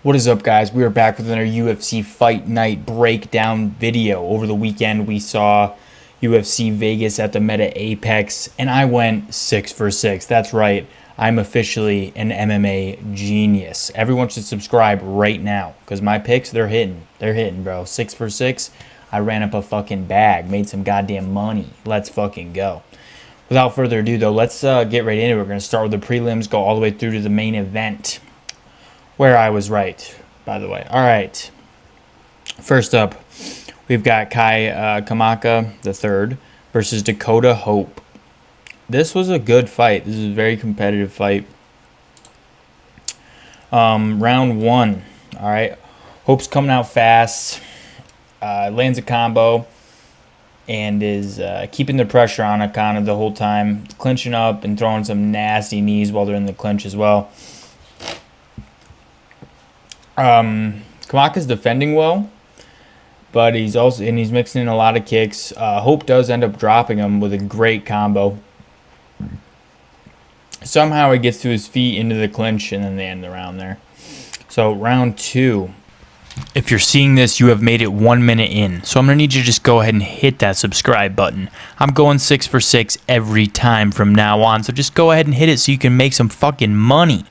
What is up, guys? We are back with another UFC Fight Night breakdown video. Over the weekend, we saw UFC Vegas at the Meta Apex, and I went 6 for 6. That's right. I'm officially an MMA genius. Everyone should subscribe right now, because my picks, they're hitting. They're hitting, bro. 6 for 6. I ran up a fucking bag, made some goddamn money. Let's fucking go. Without further ado, though, let's get right into it. We're going to start with the prelims, go all the way through to the main event, where I was right, by the way. All right. First up, we've got Kai Kamaka III versus Dakota Hope. This was a good fight. This is a very competitive fight. Round one. All right. Hope's coming out fast. Lands a combo and is keeping the pressure on Akana the whole time, clinching up and throwing some nasty knees while they're in the clinch as well. Kamaka's defending well, but he's mixing in a lot of kicks. Hope does end up dropping him with a great combo. Somehow he gets to his feet into the clinch, and then they end the round there. So round two. If you're seeing this, you have made it 1 minute in. So I'm going to need you to just go ahead and hit that subscribe button. I'm going 6 for 6 every time from now on. So just go ahead and hit it so you can make some fucking money.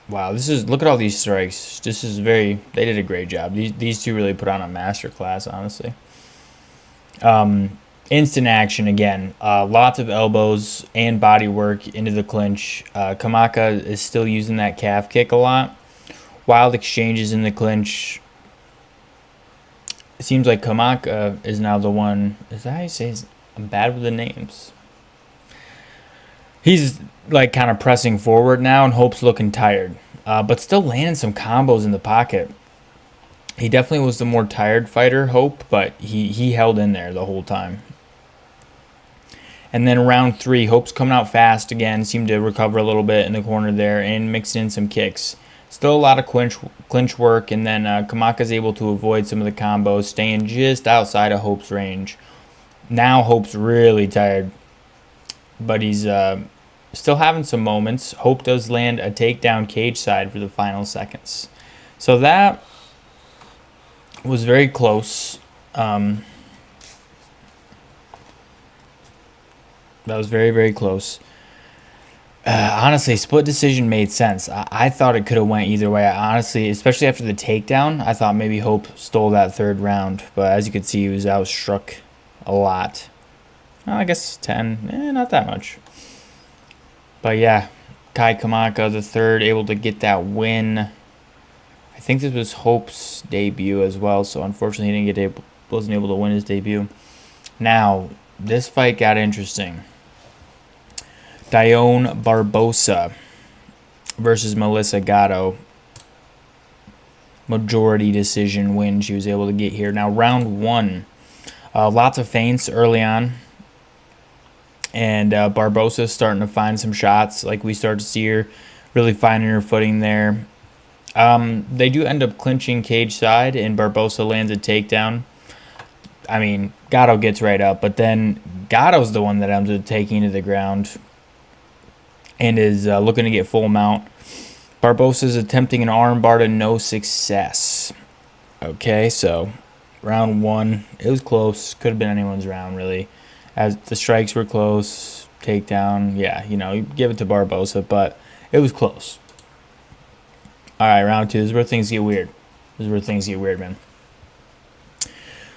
Wow, look at all these strikes. They did a great job. These two really put on a masterclass, honestly. Instant action again. Lots of elbows and body work into the clinch. Kamaka is still using that calf kick a lot. Wild exchanges in the clinch. It seems like Kamaka is now the one. Is that how you say it? I'm bad with the names. He's like kind of pressing forward now, and Hope's looking tired, but still landing some combos in the pocket. He definitely was the more tired fighter, Hope, but he held in there the whole time. And then round three, Hope's coming out fast again, seemed to recover a little bit in the corner there and mixed in some kicks. Still a lot of clinch work, and then Kamaka's able to avoid some of the combos, staying just outside of Hope's range. Now Hope's really tired, but he's still having some moments. Hope does land a takedown cage side for the final seconds. So that was very close. That was very, very close. Honestly, split decision made sense. I thought it could have went either way. Honestly, especially after the takedown, I thought maybe Hope stole that third round. But as you could see, he was outstruck a lot. Well, I guess 10, not that much. But yeah, Kai Kamaka III able to get that win. I think this was Hope's debut as well, so unfortunately he wasn't able to win his debut. Now, this fight got interesting. Dione Barbosa versus Melissa Gatto. Majority decision win she was able to get here. Now, round one. Lots of feints early on. And Barbosa's starting to find some shots. Like we start to see her really finding her footing there. They do end up clinching cage side, and Barbosa lands a takedown. I mean, Gatto gets right up, but then Gatto's the one that ends up taking to the ground and is looking to get full mount. Barbosa's attempting an arm bar to no success. Okay, so round one, it was close. Could have been anyone's round, really. As the strikes were close, takedown, yeah, you give it to Barbosa, but it was close. All right, round two. This is where things get weird. Man.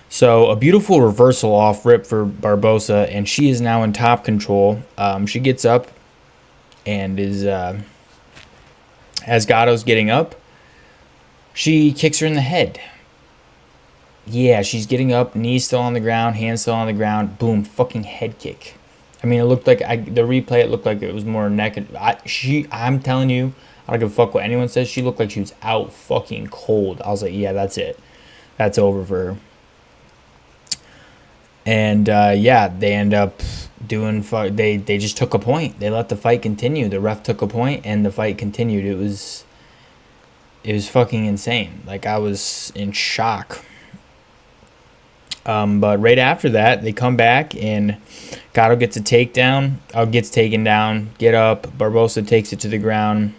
So a beautiful reversal off rip for Barbosa, and she is now in top control. She gets up and is, as Gatto's getting up, she kicks her in the head. Yeah, she's getting up, knees still on the ground, hands still on the ground. Boom, fucking head kick. I mean, it looked like, the replay, it looked like it was more neck. I'm telling you, I don't give a fuck what anyone says. She looked like she was out fucking cold. I was like, yeah, that's it. That's over for her. And, yeah, they end up doing, they just took a point. They let the fight continue. The ref took a point, and the fight continued. It was fucking insane. Like, I was in shock. But right after that, they come back, and Gatto gets a takedown. Gets taken down. Get up. Barbosa takes it to the ground.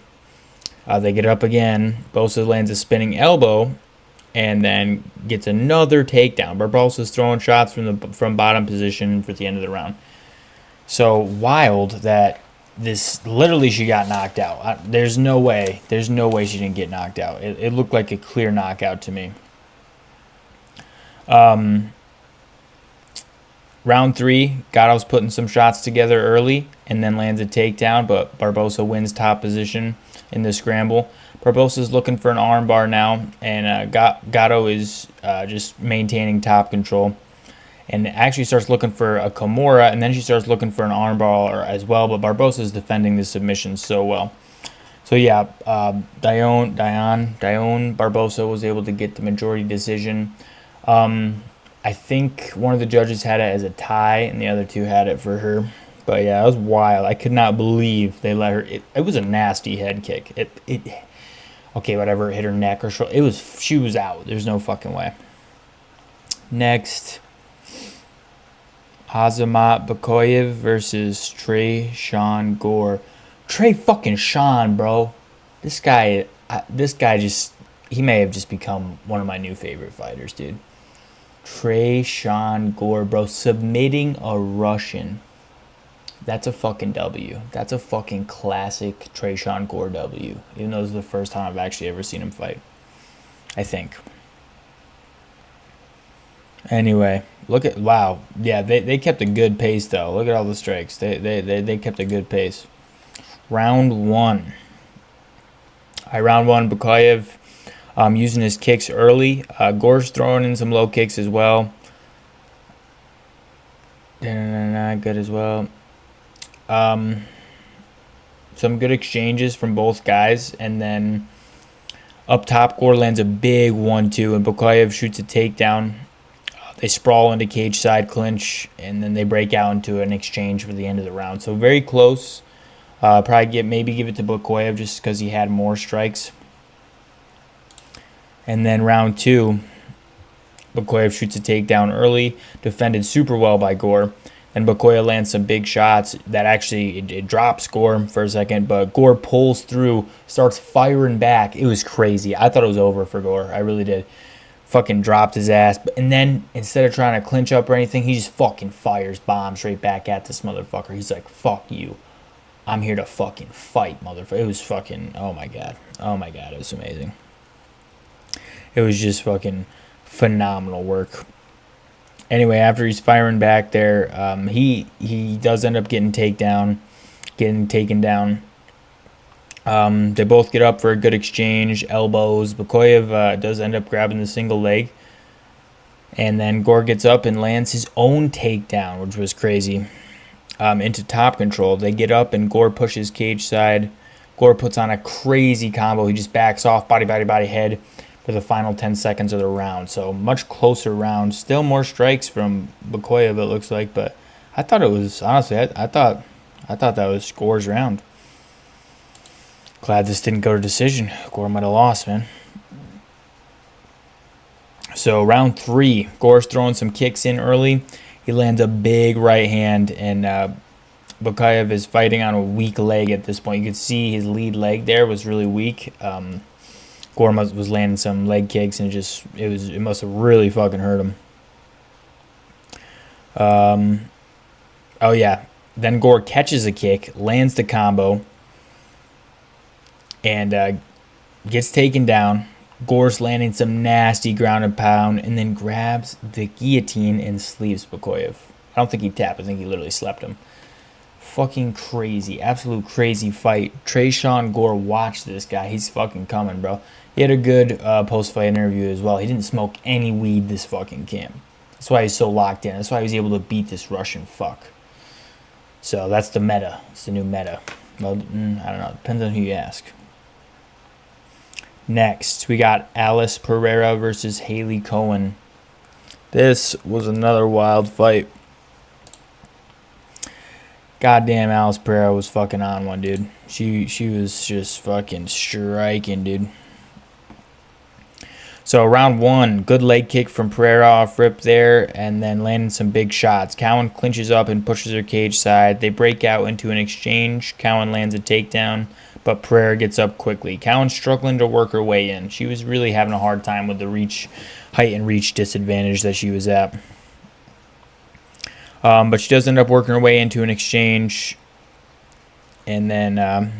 They get up again. Bosa lands a spinning elbow and then gets another takedown. Barbosa's throwing shots from bottom position for the end of the round. So wild that this literally she got knocked out. There's no way she didn't get knocked out. It looked like a clear knockout to me. Round 3, Gatto's putting some shots together early and then lands a takedown, but Barbosa wins top position in the scramble. Barbosa's looking for an armbar now, and Gatto is just maintaining top control. And actually starts looking for a Kimura, and then she starts looking for an armbar as well, but Barbosa's defending the submission so well. So yeah, Dione Barbosa was able to get the majority decision. I think one of the judges had it as a tie, and the other two had it for her. But yeah, it was wild. I could not believe they let her. It was a nasty head kick. Okay, whatever. It hit her neck or shoulder. She was out. There's no fucking way. Next, Azamat Bakoyev versus Trey Sean Gore. Trey fucking Sean, bro. This guy just, he may have just become one of my new favorite fighters, dude. Trey Sean Gore, bro, submitting a Russian. That's a fucking W. That's a fucking classic Trey Sean Gore W. Even though this is the first time I've actually ever seen him fight, I think. Anyway, wow. Yeah, they kept a good pace though. Look at all the strikes. They kept a good pace. Round 1. Round 1, Bakoyev using his kicks early. Gore's throwing in some low kicks as well. Good as well. Some good exchanges from both guys, and then up top, Gore lands a big 1-2, and Bakoyev shoots a takedown. They sprawl into cage side clinch, and then they break out into an exchange for the end of the round. So very close. Maybe give it to Bakoyev just because he had more strikes. And then round 2, Bakoyev shoots a takedown early, defended super well by Gore. And Bakoyev lands some big shots that actually it drops Gore for a second, but Gore pulls through, starts firing back. It was crazy. I thought it was over for Gore. I really did. Fucking dropped his ass. And then instead of trying to clinch up or anything, he just fucking fires bombs right back at this motherfucker. He's like, fuck you. I'm here to fucking fight, motherfucker. It was fucking, oh my God. Oh my God, it was amazing. It was just fucking phenomenal work. Anyway, after he's firing back there, he does end up getting taken down. They both get up for a good exchange, elbows. Bakoyev does end up grabbing the single leg. And then Gore gets up and lands his own takedown, which was crazy, into top control. They get up and Gore pushes cage side. Gore puts on a crazy combo. He just backs off, body, head, for the final 10 seconds of the round. So much closer round. Still more strikes from Bakoyev, it looks like, but I thought it was, honestly, I thought that was Gore's round. Glad this didn't go to decision. Gore might have lost, man. So round 3, Gore's throwing some kicks in early. He lands a big right hand, and Bakoyev is fighting on a weak leg at this point. You could see his lead leg there was really weak. Gore was landing some leg kicks, and it must have really fucking hurt him. Oh yeah. Then Gore catches a kick, lands the combo, and gets taken down. Gore's landing some nasty ground and pound, and then grabs the guillotine and sleeves Bakoyev. I don't think he tapped. I think he literally slept him. Fucking crazy. Absolute crazy fight. Trey Sean Gore, watch this guy. He's fucking coming, bro. He had a good post-fight interview as well. He didn't smoke any weed this fucking camp. That's why he's so locked in. That's why he was able to beat this Russian fuck. So that's the meta. It's the new meta. Well, I don't know. Depends on who you ask. Next, we got Alice Pereira versus Haley Cohen. This was another wild fight. Goddamn, Alice Pereira was fucking on one, dude. She was just fucking striking, dude. So round 1, good leg kick from Pereira off rip there, and then landing some big shots. Cowan clinches up and pushes her cage side. They break out into an exchange. Cowan lands a takedown. but Pereira gets up quickly. Cowan's struggling to work her way in. She was really having a hard time with the height and reach disadvantage that she was at. But she does end up working her way into an exchange. And then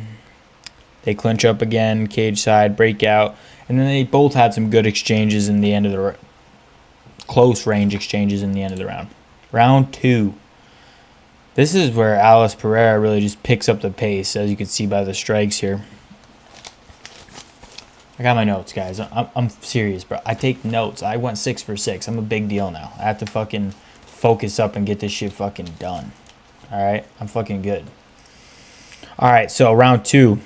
they clinch up again, cage side, breakout. And then they both had some good exchanges in the end of the close range exchanges in the end of the round. Round 2. This is where Alice Pereira really just picks up the pace, as you can see by the strikes here. I got my notes, guys. I'm serious, bro. I take notes. I went 6 for 6. I'm a big deal now. I have to fucking focus up and get this shit fucking done. All right? I'm fucking good. All right, so round 2.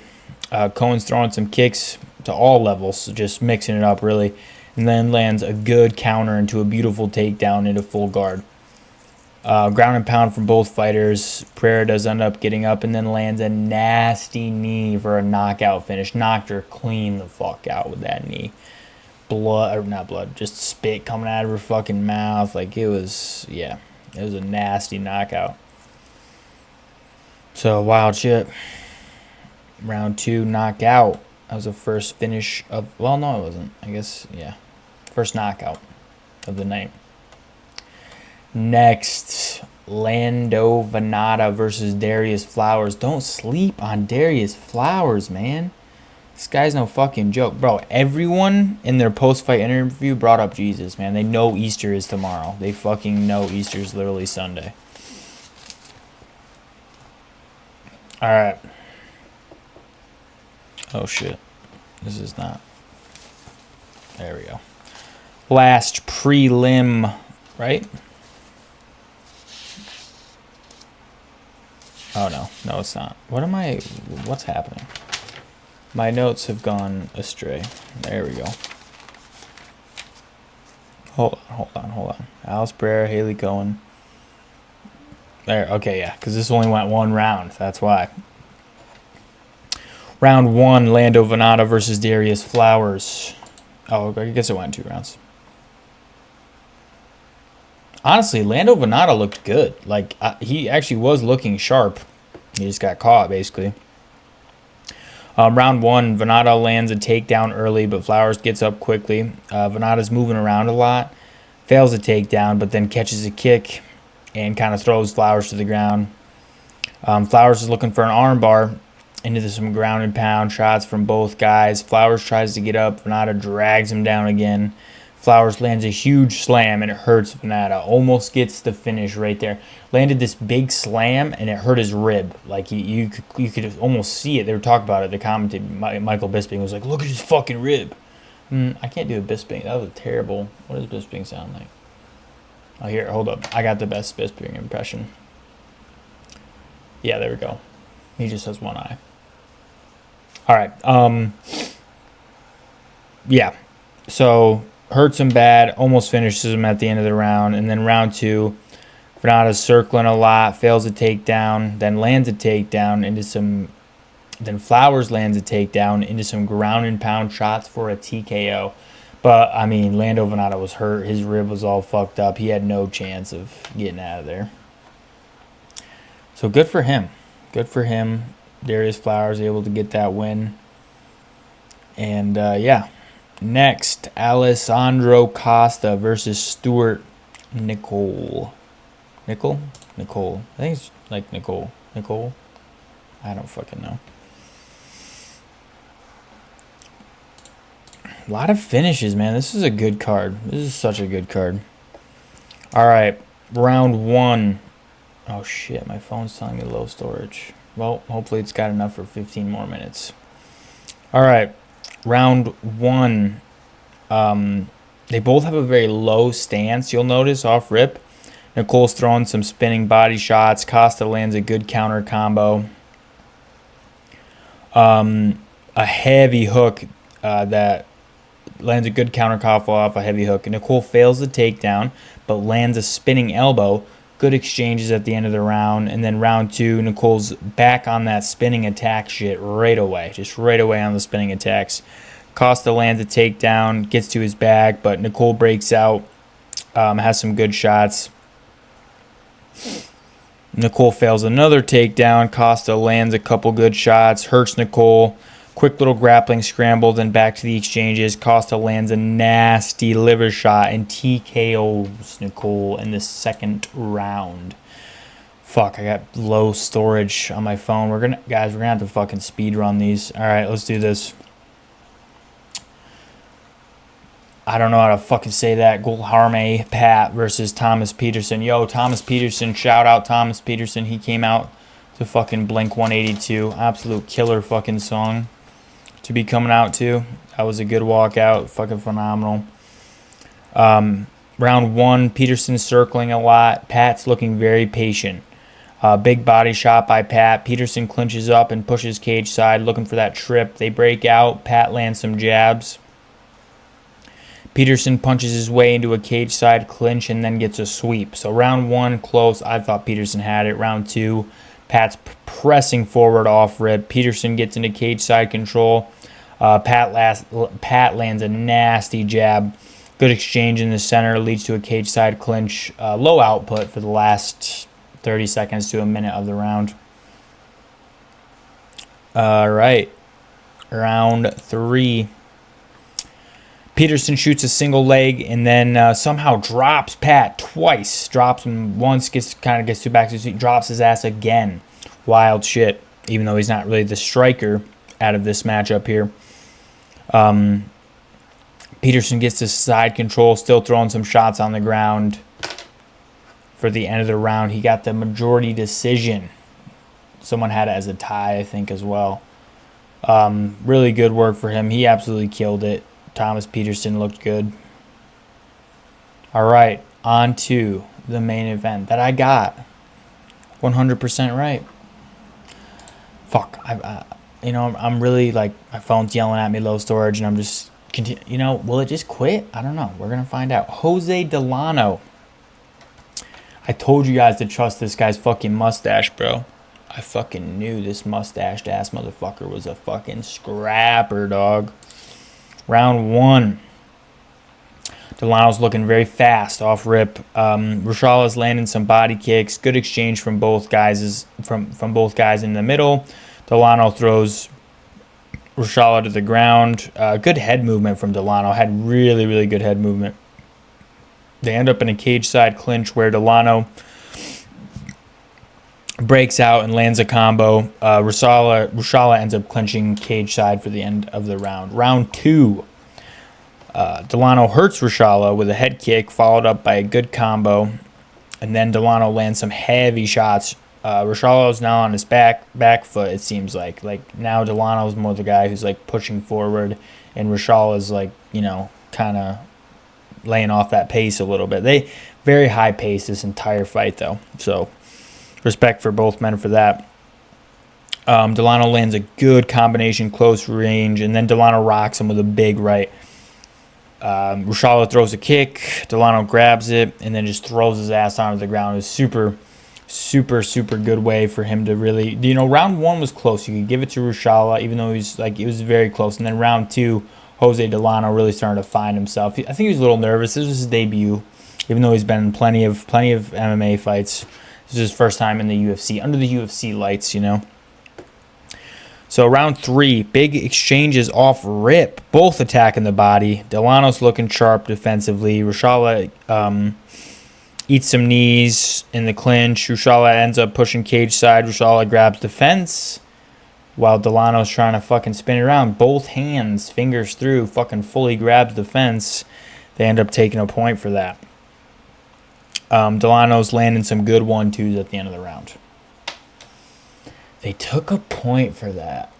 Cohen's throwing some kicks to all levels, just mixing it up, really. And then lands a good counter into a beautiful takedown into full guard. Ground and pound from both fighters. Pereira does end up getting up and then lands a nasty knee for a knockout finish. Knocked her clean the fuck out with that knee. Blood, or not blood, just spit coming out of her fucking mouth. Like, it was, yeah, it was a nasty knockout. So, wild shit. Round 2, knockout. That was the first finish of, well, no, it wasn't. I guess, yeah. First knockout of the night. Next, Lando Venata versus Darius Flowers. Don't sleep on Darius Flowers, man. This guy's no fucking joke. Bro, everyone in their post-fight interview brought up Jesus, man. They know Easter is tomorrow. They fucking know Easter is literally Sunday. All right. Oh, shit. This is not. There we go. Last prelim, right? Oh, no. No, it's not. What's happening? My notes have gone astray. There we go. Hold on. Alice Pereira, Haley Cohen. There, okay, yeah, because this only went 1 round. That's why. Round 1, Lando Venata versus Darius Flowers. Oh, I guess it went 2 rounds. Honestly, Lando Venata looked good. Like, he actually was looking sharp. He just got caught, basically. Round 1, Venata lands a takedown early, but Flowers gets up quickly. Venata's moving around a lot. Fails a takedown, but then catches a kick and kind of throws Flowers to the ground. Flowers is looking for an armbar into some ground and pound shots from both guys. Flowers tries to get up. Venata drags him down again. Flowers lands a huge slam, and it hurts Venata. Almost gets the finish right there. Landed this big slam, and it hurt his rib. Like, you could almost see it. They were talking about it. The commentator, Michael Bisping, was like, look at his fucking rib. I can't do a Bisping. That was a terrible. What does Bisping sound like? Oh, here, hold up. I got the best Bisping impression. Yeah, there we go. He just has one eye. All right. Yeah. So, hurts him bad. Almost finishes him at the end of the round. And then round 2, Venata's circling a lot. Fails a takedown. Then lands a takedown into some... Then Flowers lands a takedown into some ground and pound shots for a TKO. But, I mean, Lando Venata was hurt. His rib was all fucked up. He had no chance of getting out of there. So, good for him. Good for him. Darius Flowers able to get that win. And, yeah. Next, Alessandro Costa versus Stuart Nicole. Nicole? Nicole. I think it's like Nicole. Nicole? I don't fucking know. A lot of finishes, man. This is a good card. This is such a good card. All right. Round 1. Oh, shit. My phone's telling me low storage. Well, hopefully it's got enough for 15 more minutes. All right. Round 1. They both have a very low stance, you'll notice, off rip. Nicole's throwing some spinning body shots. Costa lands a good counter combo. A heavy hook that lands a good counter combo off a heavy hook. Nicole fails the takedown, but lands a spinning elbow. Good exchanges at the end of the round. And then round 2, Nicole's back on that spinning attack shit right away. Just right away on the spinning attacks. Costa lands a takedown, gets to his back, but Nicole breaks out, has some good shots. Nicole fails another takedown. Costa lands a couple good shots, hurts Nicole. Quick little grappling scramble, then back to the exchanges. Costa lands a nasty liver shot and TKOs Nicole in the second round. Fuck, I got low storage on my phone. We're gonna have to fucking speed run these. All right, let's do this. I don't know how to fucking say that. Gulharme Pat versus Thomas Peterson. Yo, Thomas Peterson, shout out Thomas Peterson. He came out to fucking Blink 182. Absolute killer fucking song to be coming out to. That was a good walkout. Fucking phenomenal. Round one, Peterson circling a lot. Pat's looking very patient. Big body shot by Pat. Peterson clinches up and pushes cage side, looking for that trip. They break out. Pat lands some jabs. Peterson punches his way into a cage side clinch and then gets a sweep. So round one, close. I thought Peterson had it. Round two, Pat's pressing forward off rip. Peterson gets into cage side control. Pat lands a nasty jab. Good exchange in the center. Leads to a cage side clinch. Low output for the last 30 seconds to a minute of the round. All right. Round three. Peterson shoots a single leg and then somehow drops Pat twice. Drops him once, gets too back to his feet, drops his ass again. Wild shit, even though he's not really the striker out of this matchup here. Peterson gets to side control, still throwing some shots on the ground. For the end of the round, he got the majority decision. Someone had it as a tie, I think, as well. Really good work for him. He absolutely killed it. Thomas Peterson looked good. All right, on to the main event that I got 100% right. Fuck, I'm really like, my phone's yelling at me, low storage, and I'm just will it just quit? I don't know. We're gonna find out. Jose Delano. I told you guys to trust this guy's fucking mustache, bro. I fucking knew this mustached ass motherfucker was a fucking scrapper, dog. Round one. Delano's looking very fast off rip. Rashala's landing some body kicks. Good exchange from both guys from both guys in the middle. Delano throws Rashala to the ground. Good head movement from Delano. Had really, really good head movement. They end up in a cage side clinch where Delano breaks out and lands a combo. Rashala ends up clinching cage side for the end of the round. Round two. Delano hurts Rashala with a head kick, followed up by a good combo. And then Delano lands some heavy shots. Rashala is now on his back foot, it seems like. Like, now Delano's more the guy who's, like, pushing forward. And Rashala is, like, kind of laying off that pace a little bit. They very high pace this entire fight, though. So, respect for both men for that. Delano lands a good combination, close range, and then Delano rocks him with a big right. Rashala throws a kick. Delano grabs it and then just throws his ass onto the ground. It was super, super, super good way for him to really, round one was close. You could give it to Rashala, even though it was very close. And then round two, Jose Delano really started to find himself. I think he was a little nervous. This was his debut, even though he's been in plenty of MMA fights. This is his first time in the UFC, under the UFC lights, So round three, big exchanges off rip, both attacking the body. Delano's looking sharp defensively. Rashala eats some knees in the clinch. Rashala ends up pushing cage side. Rashala grabs the fence while Delano's trying to fucking spin it around. Both hands, fingers through, fucking fully grabs the fence. They end up taking a point for that. Delano's landing some good 1-2s at the end of the round. They took a point for that.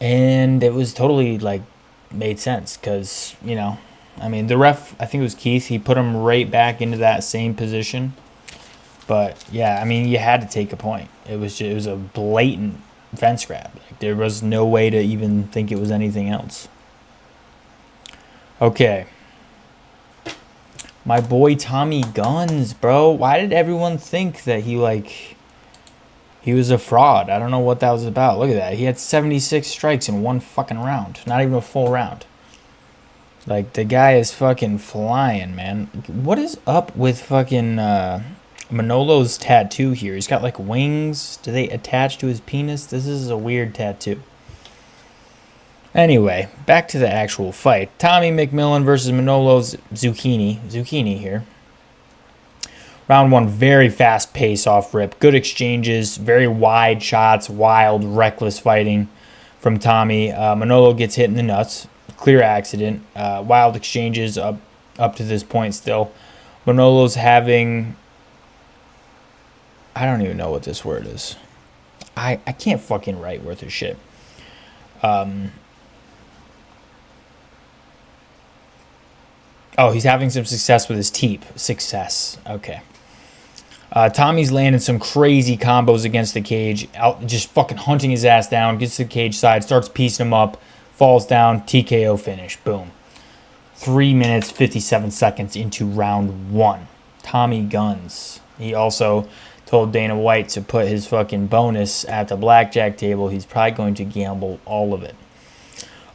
And it was totally, made sense. Because, the ref, I think it was Keith, he put him right back into that same position. But, yeah, you had to take a point. It was a blatant fence grab. There was no way to even think it was anything else. Okay. My boy Tommy Guns, bro. Why did everyone think that he was a fraud? I don't know what that was about. Look at that. He had 76 strikes in one fucking round. Not even a full round. The guy is fucking flying, man. What is up with fucking Manolo's tattoo here. He's got like wings. Do they attach to his penis? This is a weird tattoo. Anyway, back to the actual fight. Tommy McMillan versus Manolo's Zucchini. Zucchini here. Round 1, very fast pace off rip. Good exchanges, very wide shots, wild, reckless fighting from Tommy. Manolo gets hit in the nuts. Clear accident. Wild exchanges up to this point still. Manolo's having... I don't even know what this word is. I can't fucking write worth of shit. Oh, he's having some success with his teep. Success. Okay. Tommy's landing some crazy combos against the cage. Just fucking hunting his ass down. Gets to the cage side. Starts piecing him up. Falls down. TKO finish. Boom. 3 minutes, 57 seconds into round 1. Tommy guns. He also told Dana White to put his fucking bonus at the blackjack table. He's probably going to gamble all of it.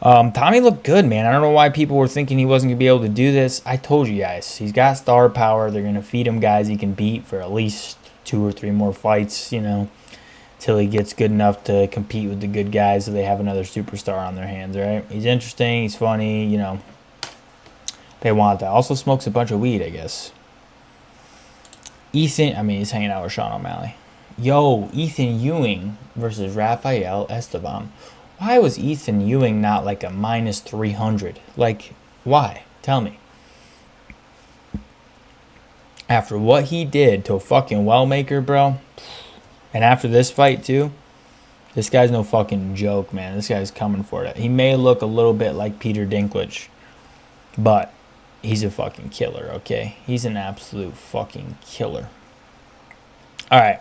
Tommy looked good, man. I don't know why people were thinking he wasn't going to be able to do this. I told you guys. He's got star power. They're going to feed him guys he can beat for at least 2 or 3 more fights, you know, till he gets good enough to compete with the good guys so they have another superstar on their hands, right? He's interesting. He's funny, you know. They want that. Also smokes a bunch of weed, I guess. He's hanging out with Sean O'Malley. Yo, Ethan Ewing versus Rafael Esteban. Why was Ethan Ewing not like a minus 300? Like, why? Tell me. After what he did to a fucking Wellmaker, bro, and after this fight, too, this guy's no fucking joke, man. This guy's coming for it. He may look a little bit like Peter Dinklage, but he's a fucking killer, okay? He's an absolute fucking killer. All right.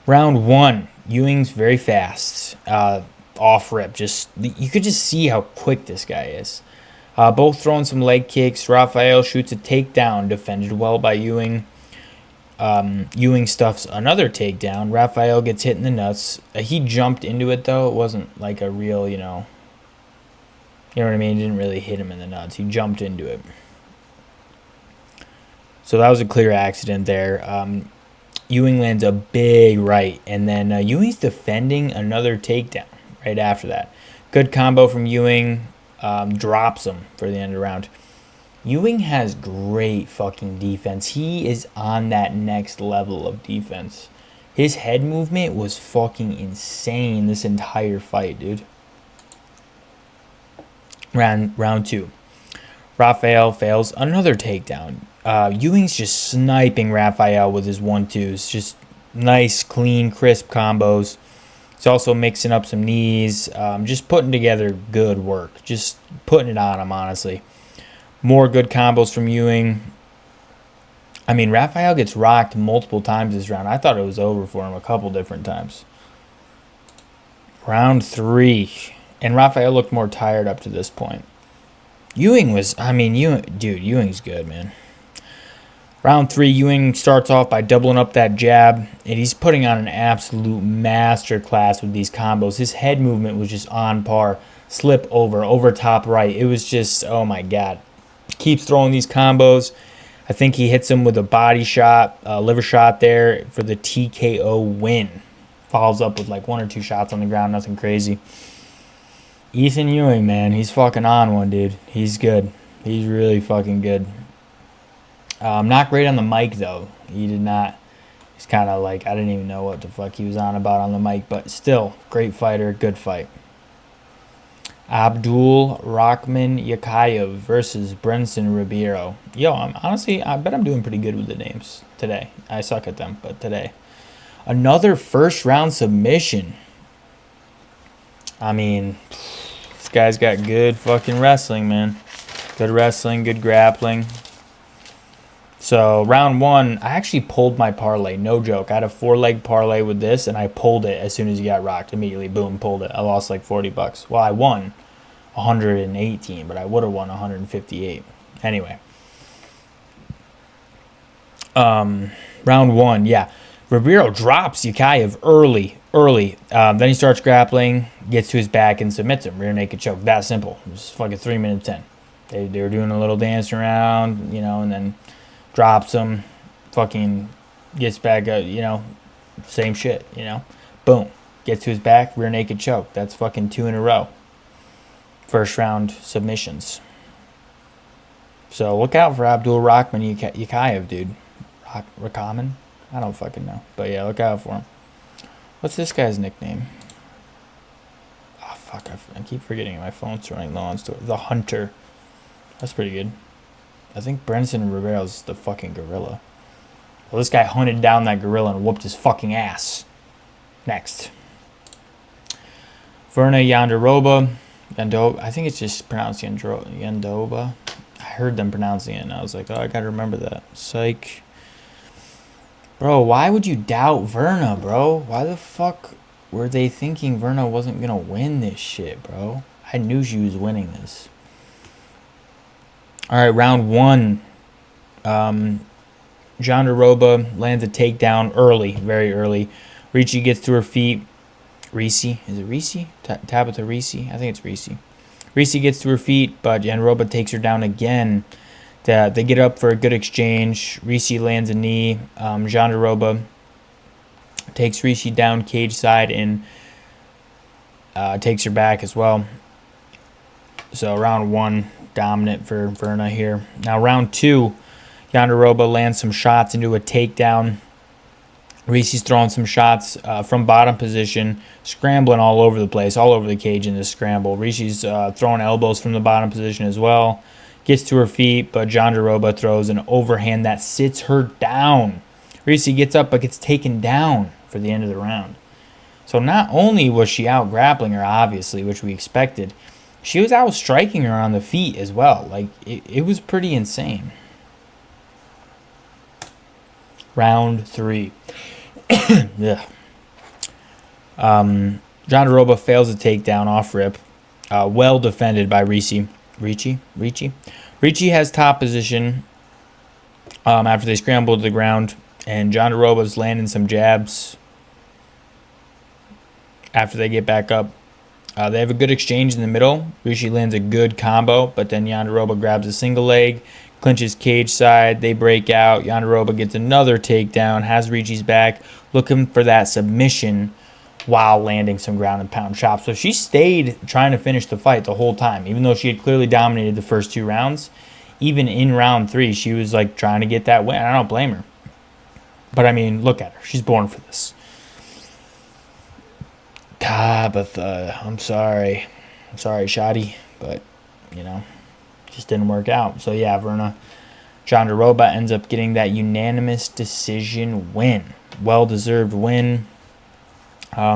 Round 1. Ewing's very fast. Off rip. You could just see how quick this guy is. Both throwing some leg kicks. Rafael shoots a takedown. Defended well by Ewing. Ewing stuffs another takedown. Rafael gets hit in the nuts. He jumped into it, though. It wasn't like a real, you know what I mean? He didn't really hit him in the nuts. He jumped into it. So that was a clear accident there. Ewing lands a big right. And then Ewing's defending another takedown right after that. Good combo from Ewing. Drops him for the end of the round. Ewing has great fucking defense. He is on that next level of defense. His head movement was fucking insane this entire fight, dude. Round 2. Rafael fails another takedown. Ewing's just sniping Rafael with his 1-2s. Just nice, clean, crisp combos. He's also mixing up some knees. Just putting together good work. Just putting it on him, honestly. More good combos from Ewing. I mean, Rafael gets rocked multiple times this round. I thought it was over for him a couple different times. Round 3. And Rafael looked more tired up to this point. Ewing was, Ewing's good, man. Round 3, Ewing starts off by doubling up that jab, and he's putting on an absolute masterclass with these combos. His head movement was just on par. Slip over top right. It was just, oh my God. Keeps throwing these combos. I think he hits him with a body shot, liver shot there for the TKO win. Follows up with like 1 or 2 shots on the ground, nothing crazy. Ethan Ewing, man, he's fucking on one, dude. He's good. He's really fucking good. Not great on the mic, though. He did not. He's kind of like, I didn't even know what the fuck he was on the mic, but still, great fighter, good fight. Abdul Rahman Yakayev versus Brenson Ribeiro. Yo, I bet I'm doing pretty good with the names today. I suck at them, but today. Another first round submission. I mean, this guy's got good fucking wrestling, man. Good wrestling, good grappling. So, round 1, I actually pulled my parlay. No joke. I had a 4-leg parlay with this, and I pulled it as soon as he got rocked. Immediately, boom, pulled it. I lost like $40. Well, I won 118, but I would have won 158. Anyway. Round 1, yeah. Ribeiro drops Yakayev early. Then he starts grappling, gets to his back, and submits him. Rear naked choke. That simple. It was fucking 3 minutes 10. They were doing a little dance around, and then drops him. Fucking Gets back, same shit, Boom. Gets to his back, rear naked choke. That's fucking 2 in a row. First round submissions. So look out for Abdul Rahman Yakayev, dude. Rakaman? I don't fucking know. But yeah, look out for him. What's this guy's nickname? Oh, fuck. I keep forgetting. My phone's running low on storage. The Hunter. That's pretty good. I think Brenson Ribero's the fucking gorilla. Well, this guy hunted down that gorilla and whooped his fucking ass. Next. Verna Yandaroba. I think it's just pronounced Yandoba. I heard them pronouncing it, and I was like, oh, I gotta remember that. Psych. Bro, why would you doubt Verna, bro? Why the fuck were they thinking Verna wasn't gonna win this shit, bro? I knew she was winning this. All right, round 1. Jandaroba lands a takedown early, very early. Ricci gets to her feet. Reese? Is it Reese? Tabitha Reese? I think it's Reese. Reese gets to her feet, but Jandaroba takes her down again. They get up for a good exchange. Reese lands a knee. Jandaroba takes Reese down cage side and takes her back as well. So round 1, dominant for Verna here. Now round 2, Jandaroba lands some shots into a takedown. Reese's throwing some shots from bottom position, scrambling all over the place, all over the cage in this scramble. Reese's throwing elbows from the bottom position as well. Gets to her feet, but Jandaroba throws an overhand that sits her down. Reese gets up but gets taken down for the end of the round. So not only was she out grappling her, obviously, which we expected, she was out striking her on the feet as well. Like, it was pretty insane. Round 3. Yeah. Jandaroba fails a takedown off rip. Well defended by Reese. Ricci has top position after they scramble to the ground, and Jandaroba's landing some jabs after they get back up. They have a good exchange in the middle. Ricci lands a good combo, but then Jandaroba grabs a single leg, clinches cage side. They break out. Jandaroba gets another takedown, has Ricci's back, looking for that submission while landing some ground and pound chops. So she stayed trying to finish the fight the whole time, even though she had clearly dominated the first 2 rounds. Even in round 3, she was like trying to get that win. I don't blame her. But I mean, look at her. She's born for this. Tabitha, I'm sorry, Shotty, but just didn't work out. So yeah, Verna Jandaroba ends up getting that unanimous decision win. Well-deserved win.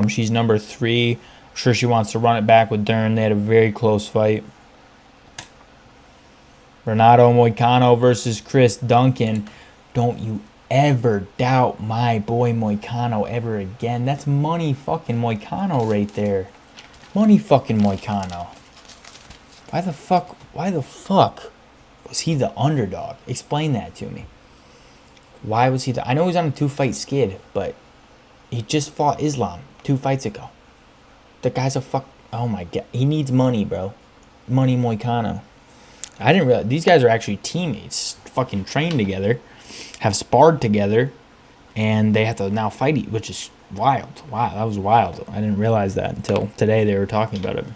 She's number 3. I'm sure she wants to run it back with Dern. They had a very close fight. Renato Moicano versus Chris Duncan. Don't you ever doubt my boy Moicano ever again. That's money fucking Moicano right there. Money fucking Moicano. Why the fuck was he the underdog? Explain that to me. Why was he I know he's on a 2-fight skid, but he just fought Islam 2 fights ago. The guy's oh my god. He needs money, bro. Money Moicano. I didn't realize these guys are actually teammates. Fucking trained together. Have sparred together. And they have to now fight, which is wild. Wow, that was wild. I didn't realize that until today they were talking about it.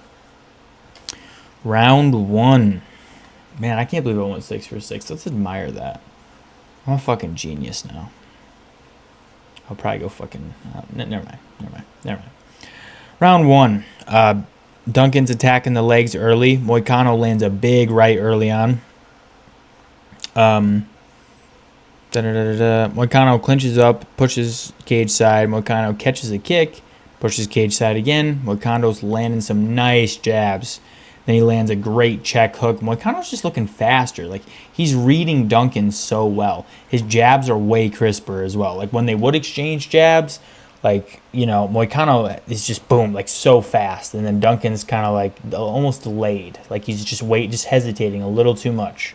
Round 1. Man, I can't believe I went 6 for 6. Let's admire that. I'm a fucking genius now. I'll probably go fucking... never mind. Round 1. Duncan's attacking the legs early. Moicano lands a big right early on. Moicano clinches up, pushes cage side. Moicano catches a kick, pushes cage side again. Moicano's landing some nice jabs. Then he lands a great check hook. Moicano's just looking faster. Like, he's reading Duncan so well. His jabs are way crisper as well. Like, when they would exchange jabs, like, Moicano is just boom, like, so fast. And then Duncan's kind of like almost delayed. Like, he's just hesitating a little too much.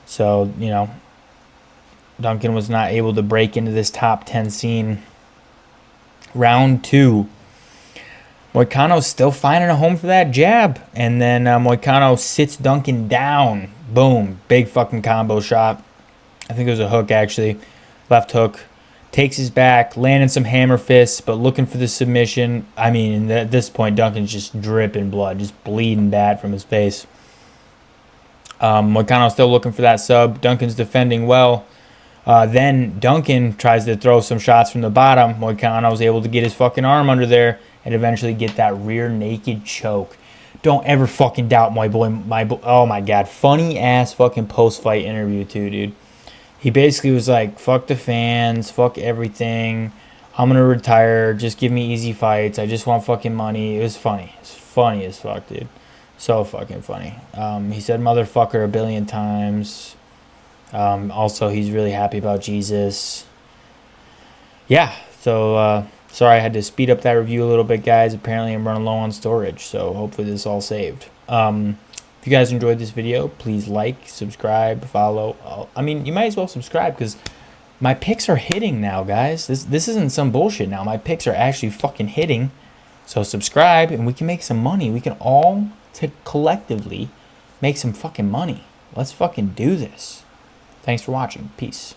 So, Duncan was not able to break into this top 10 scene. Round 2. Moicano's still finding a home for that jab. And then Moicano sits Duncan down. Boom. Big fucking combo shot. I think it was a hook, actually. left hook, takes his back, landing some hammer fists, but looking for the submission. I mean, at this point, Duncan's just dripping blood, just bleeding bad from his face. Moicano's still looking for that sub. Duncan's defending well. Then Duncan tries to throw some shots from the bottom. Moicano was able to get his fucking arm under there and eventually get that rear naked choke. Don't ever fucking doubt my boy. Oh my god, funny ass fucking post fight interview too, dude. He basically was like, "Fuck the fans, fuck everything. I'm gonna retire. Just give me easy fights. I just want fucking money." It was funny. It's funny as fuck, dude. So fucking funny. He said "motherfucker" a billion times. Also, he's really happy about Jesus. Yeah, so sorry I had to speed up that review a little bit, guys. Apparently I'm running low on storage, so hopefully this is all saved. If you guys enjoyed this video, please like, subscribe, follow. I mean, you might as well subscribe because my picks are hitting now, guys. This isn't some bullshit now. My picks are actually fucking hitting. So subscribe and we can make some money. We can all collectively make some fucking money. Let's fucking do this. Thanks for watching. Peace.